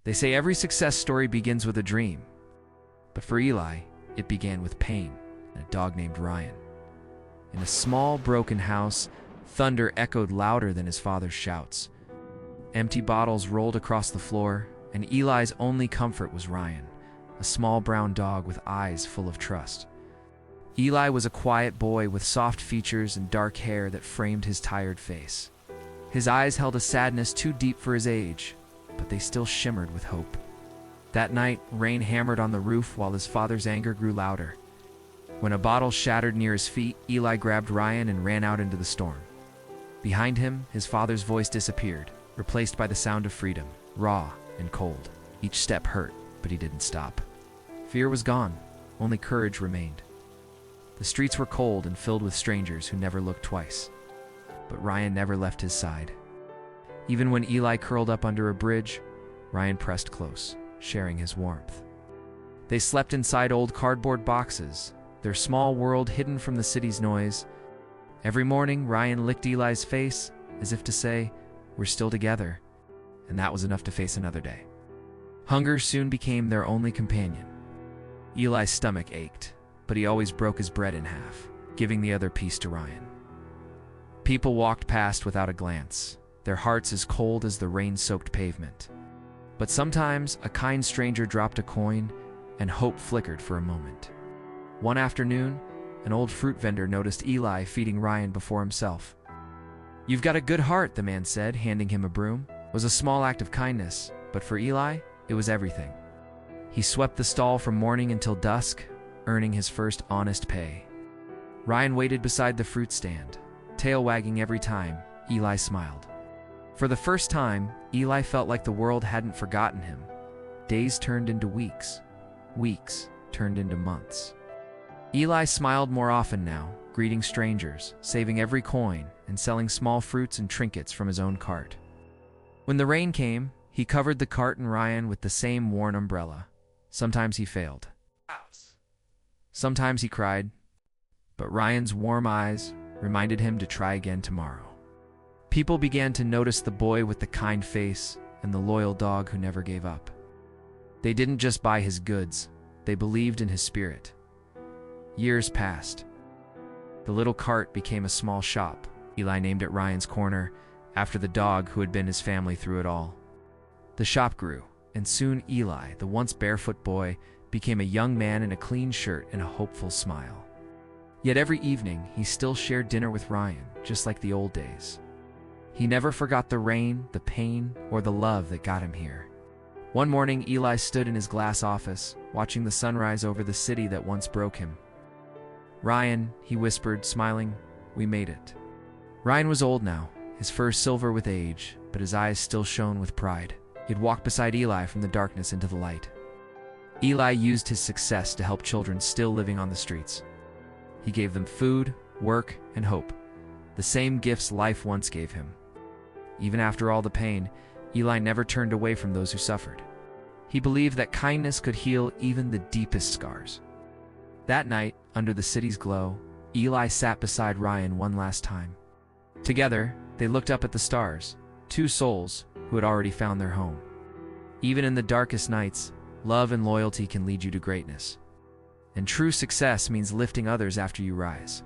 They say every success story begins with a dream. But for Eli, it began with pain and a dog named Ryan. In a small, broken house, thunder echoed louder than his father's shouts. Empty bottles rolled across the floor, and Eli's only comfort was Ryan, a small brown dog with eyes full of trust. Eli was a quiet boy with soft features and dark hair that framed his tired face. His eyes held a sadness too deep for his age, but they still shimmered with hope. That night, rain hammered on the roof while his father's anger grew louder. When a bottle shattered near his feet, Eli grabbed Ryan and ran out into the storm. Behind him, his father's voice disappeared, replaced by the sound of freedom, raw and cold. Each step hurt, but he didn't stop. Fear was gone, only courage remained. The streets were cold and filled with strangers who never looked twice. But Ryan never left his side. Even when Eli curled up under a bridge, Ryan pressed close, sharing his warmth. They slept inside old cardboard boxes, their small world hidden from the city's noise. Every morning, Ryan licked Eli's face, as if to say, "We're still together," and that was enough to face another day. Hunger soon became their only companion. Eli's stomach ached, but he always broke his bread in half, giving the other piece to Ryan. People walked past without a glance, their hearts as cold as the rain-soaked pavement. But sometimes, a kind stranger dropped a coin, and hope flickered for a moment. One afternoon, an old fruit vendor noticed Eli feeding Ryan before himself. "You've got a good heart," the man said, handing him a broom. It was a small act of kindness, but for Eli, it was everything. He swept the stall from morning until dusk, earning his first honest pay. Ryan waited beside the fruit stand, tail wagging every time Eli smiled. For the first time, Eli felt like the world hadn't forgotten him. Days turned into weeks. Weeks turned into months. Eli smiled more often now, greeting strangers, saving every coin, and selling small fruits and trinkets from his own cart. When the rain came, he covered the cart and Ryan with the same worn umbrella. Sometimes he failed. Sometimes he cried, but Ryan's warm eyes reminded him to try again tomorrow. People began to notice the boy with the kind face and the loyal dog who never gave up. They didn't just buy his goods, they believed in his spirit. Years passed. The little cart became a small shop. Eli named it Ryan's Corner, after the dog who had been his family through it all. The shop grew, and soon Eli, the once barefoot boy, became a young man in a clean shirt and a hopeful smile. Yet every evening, he still shared dinner with Ryan, just like the old days. He never forgot the rain, the pain, or the love that got him here. One morning, Eli stood in his glass office, watching the sunrise over the city that once broke him. "Ryan," he whispered, smiling, "we made it." Ryan was old now, his fur silver with age, but his eyes still shone with pride. He'd walked beside Eli from the darkness into the light. Eli used his success to help children still living on the streets. He gave them food, work, and hope, the same gifts life once gave him. Even after all the pain, Eli never turned away from those who suffered. He believed that kindness could heal even the deepest scars. That night, under the city's glow, Eli sat beside Ryan one last time. Together, they looked up at the stars, two souls who had already found their home. Even in the darkest nights, love and loyalty can lead you to greatness. And true success means lifting others after you rise.